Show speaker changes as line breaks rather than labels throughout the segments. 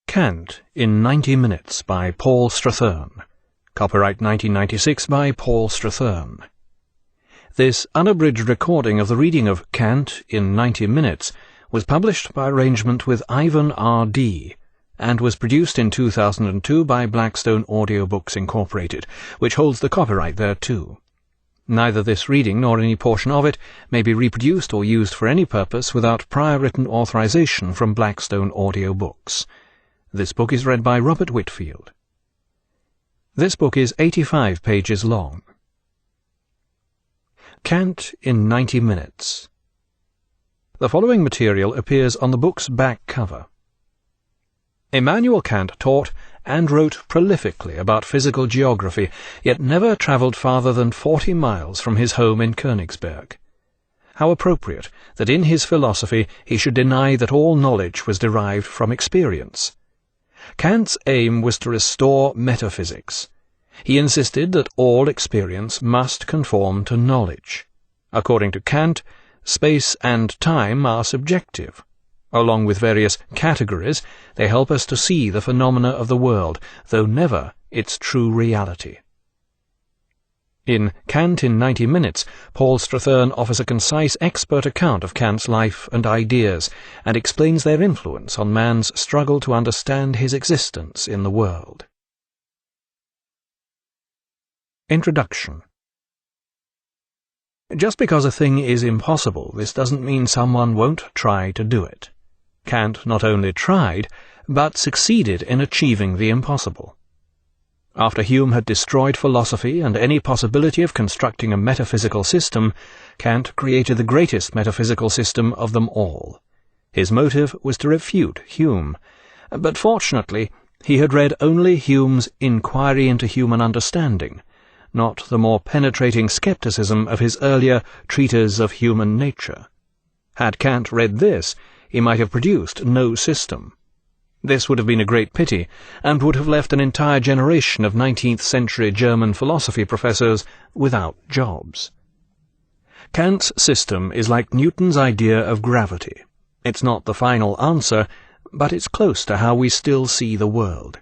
Kant in 90 Minutes by Paul Strathern. Copyright 1996 by Paul Strathern. This unabridged recording of the reading of Kant in 90 Minutes was published by arrangement with Ivan R.D. and was produced in 2002 by Blackstone Audiobooks Incorporated, which holds the copyright thereto. Neither this reading nor any portion of it may be reproduced or used for any purpose without prior written authorization from Blackstone Audiobooks. This book is read by Robert Whitfield. This book is 85 pages long. Kant in 90 Minutes. The following material appears on the book's back cover. Immanuel Kant taught and wrote prolifically about physical geography, yet never travelled farther than 40 miles from his home in Königsberg. How appropriate that in his philosophy he should deny that all knowledge was derived from experience. Kant's aim was to restore metaphysics. He insisted that all experience must conform to knowledge. According to Kant, space and time are subjective. Along with various categories, they help us to see the phenomena of the world, though never its true reality. In Kant in 90 Minutes, Paul Strathern offers a concise expert account of Kant's life and ideas, and explains their influence on man's struggle to understand his existence in the world. Introduction. Just because a thing is impossible, this doesn't mean someone won't try to do it. Kant not only tried, but succeeded in achieving the impossible. After Hume had destroyed philosophy and any possibility of constructing a metaphysical system, Kant created the greatest metaphysical system of them all. His motive was to refute Hume, but fortunately he had read only Hume's Inquiry into Human Understanding, not the more penetrating skepticism of his earlier Treatise of Human Nature. Had Kant read this, he might have produced no system. This would have been a great pity, and would have left an entire generation of 19th-century German philosophy professors without jobs. Kant's system is like Newton's idea of gravity. It's not the final answer, but it's close to how we still see the world.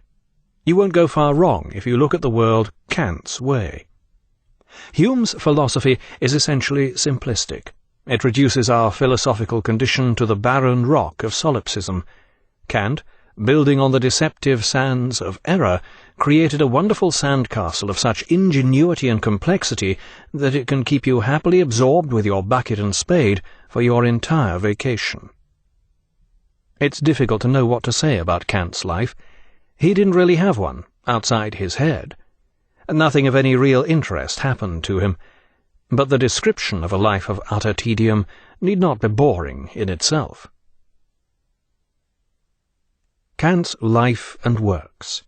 You won't go far wrong if you look at the world Kant's way. Hume's philosophy is essentially simplistic. It reduces our philosophical condition to the barren rock of solipsism. Kant, building on the deceptive sands of error, created a wonderful sandcastle of such ingenuity and complexity that it can keep you happily absorbed with your bucket and spade for your entire vacation. It's difficult to know what to say about Kant's life. He didn't really have one, outside his head. Nothing of any real interest happened to him, but the description of a life of utter tedium need not be boring in itself. Kant's life and works.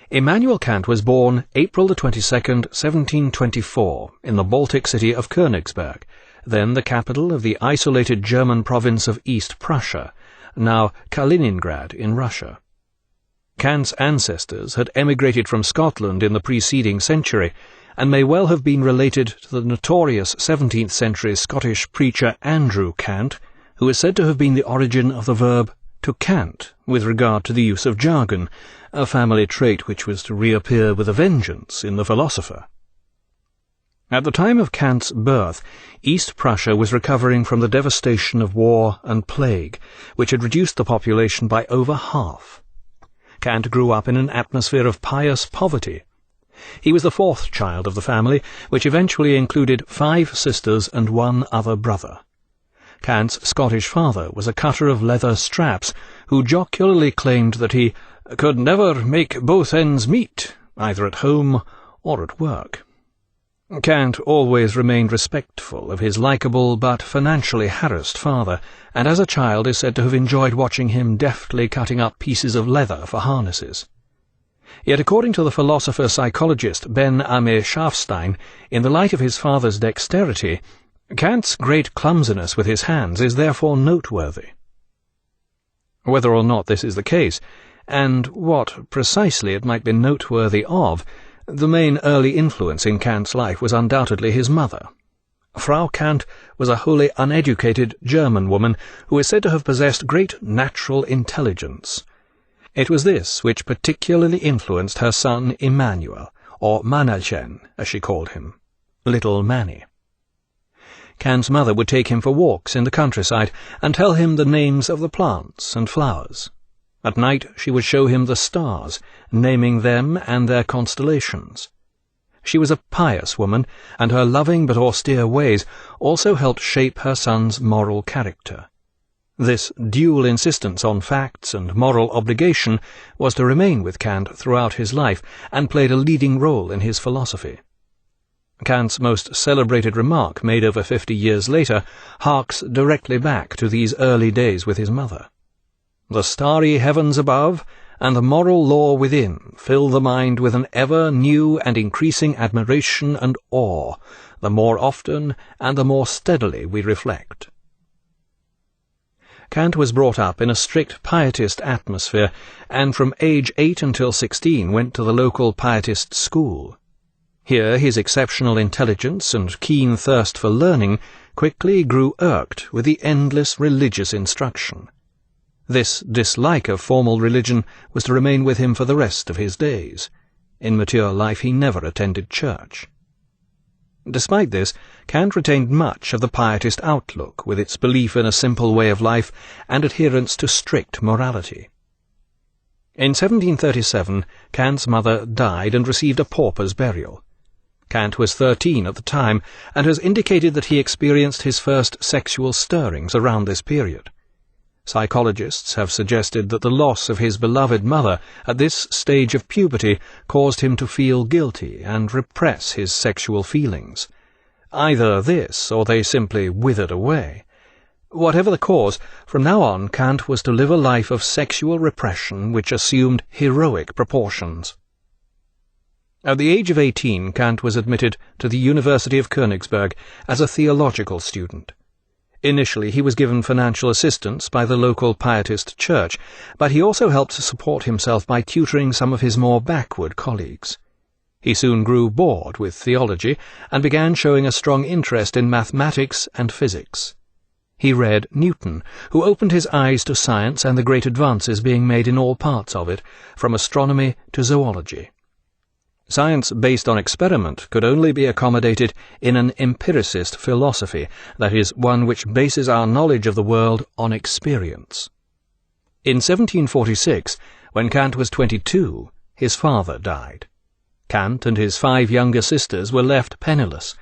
Immanuel Kant was born April 22nd, 1724, in the Baltic city of Königsberg, then the capital of the isolated German province of East Prussia, now Kaliningrad in Russia. Kant's ancestors had emigrated from Scotland in the preceding century, and may well have been related to the notorious 17th-century Scottish preacher Andrew Kant, who is said to have been the origin of the verb to cant with regard to the use of jargon, a family trait which was to reappear with a vengeance in the philosopher. At the time of Kant's birth, East Prussia was recovering from the devastation of war and plague, which had reduced the population by over half. Kant grew up in an atmosphere of pious poverty. He was the fourth child of the family, which eventually included 5 sisters and 1 other brother. Kant's Scottish father was a cutter of leather straps, who jocularly claimed that he could never make both ends meet, either at home or at work. Kant always remained respectful of his likeable but financially harassed father, and as a child is said to have enjoyed watching him deftly cutting up pieces of leather for harnesses. Yet according to the philosopher-psychologist Ben-Ame Schafstein, in the light of his father's dexterity, Kant's great clumsiness with his hands is therefore noteworthy. Whether or not this is the case, and what precisely it might be noteworthy of, the main early influence in Kant's life was undoubtedly his mother. Frau Kant was a wholly uneducated German woman who is said to have possessed great natural intelligence. It was this which particularly influenced her son Immanuel, or Manelchen, as she called him, Little Manny. Kant's mother would take him for walks in the countryside and tell him the names of the plants and flowers. At night she would show him the stars, naming them and their constellations. She was a pious woman, and her loving but austere ways also helped shape her son's moral character. This dual insistence on facts and moral obligation was to remain with Kant throughout his life, and played a leading role in his philosophy. Kant's most celebrated remark, made over 50 years later, harks directly back to these early days with his mother. "The starry heavens above and the moral law within fill the mind with an ever new and increasing admiration and awe, the more often and the more steadily we reflect." Kant was brought up in a strict pietist atmosphere, and from age 8 until 16 went to the local pietist school. Here his exceptional intelligence and keen thirst for learning quickly grew irked with the endless religious instruction. This dislike of formal religion was to remain with him for the rest of his days. In mature life he never attended church. Despite this, Kant retained much of the pietist outlook, with its belief in a simple way of life and adherence to strict morality. In 1737, Kant's mother died and received a pauper's burial. Kant was 13 at the time, and has indicated that he experienced his first sexual stirrings around this period. Psychologists have suggested that the loss of his beloved mother at this stage of puberty caused him to feel guilty and repress his sexual feelings. Either this, or they simply withered away. Whatever the cause, from now on Kant was to live a life of sexual repression which assumed heroic proportions. At the age of 18, Kant was admitted to the University of Königsberg as a theological student. Initially he was given financial assistance by the local pietist church, but he also helped to support himself by tutoring some of his more backward colleagues. He soon grew bored with theology and began showing a strong interest in mathematics and physics. He read Newton, who opened his eyes to science and the great advances being made in all parts of it, from astronomy to zoology. Science based on experiment could only be accommodated in an empiricist philosophy, that is, one which bases our knowledge of the world on experience. In 1746, when Kant was 22, his father died. Kant and his 5 younger sisters were left penniless.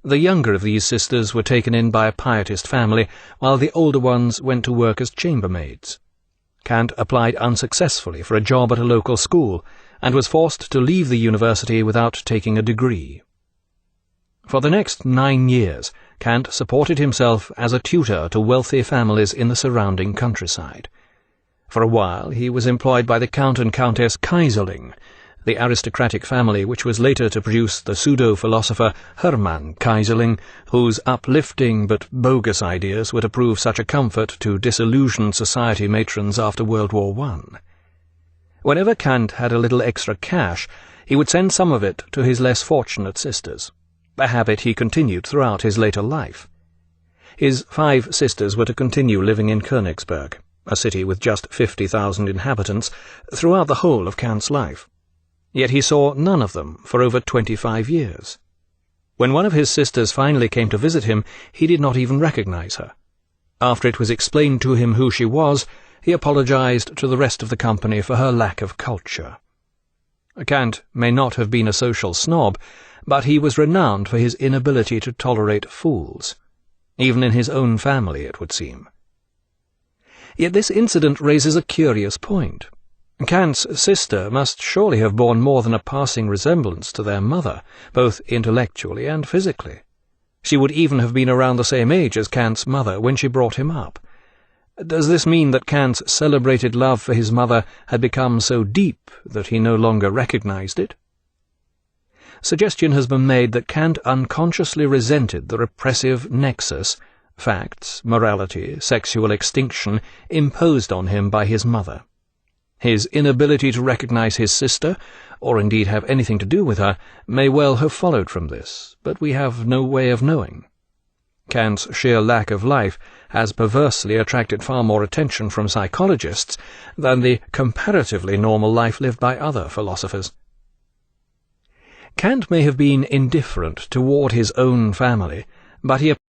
The younger of these sisters were taken in by a pietist family, while the older ones went to work as chambermaids. Kant applied unsuccessfully for a job at a local school, and was forced to leave the university without taking a degree. For the next 9 years, Kant supported himself as a tutor to wealthy families in the surrounding countryside. For a while he was employed by the Count and Countess Kaiserling, the aristocratic family which was later to produce the pseudo-philosopher Hermann Kaiserling, whose uplifting but bogus ideas were to prove such a comfort to disillusioned society matrons after World War I. Whenever Kant had a little extra cash, he would send some of it to his less fortunate sisters, a habit he continued throughout his later life. His 5 sisters were to continue living in Königsberg, a city with just 50,000 inhabitants, throughout the whole of Kant's life. Yet he saw none of them for over 25 years. When one of his sisters finally came to visit him, he did not even recognize her. After it was explained to him who she was, he apologized to the rest of the company for her lack of culture. Kant may not have been a social snob, but he was renowned for his inability to tolerate fools, even in his own family, it would seem. Yet this incident raises a curious point. Kant's sister must surely have borne more than a passing resemblance to their mother, both intellectually and physically. She would even have been around the same age as Kant's mother when she brought him up. Does this mean that Kant's celebrated love for his mother had become so deep that he no longer recognized it? Suggestion has been made that Kant unconsciously resented the repressive nexus, facts, morality, sexual extinction, imposed on him by his mother. His inability to recognize his sister, or indeed have anything to do with her, may well have followed from this, but we have no way of knowing. Kant's sheer lack of life has perversely attracted far more attention from psychologists than the comparatively normal life lived by other philosophers. Kant may have been indifferent toward his own family, but he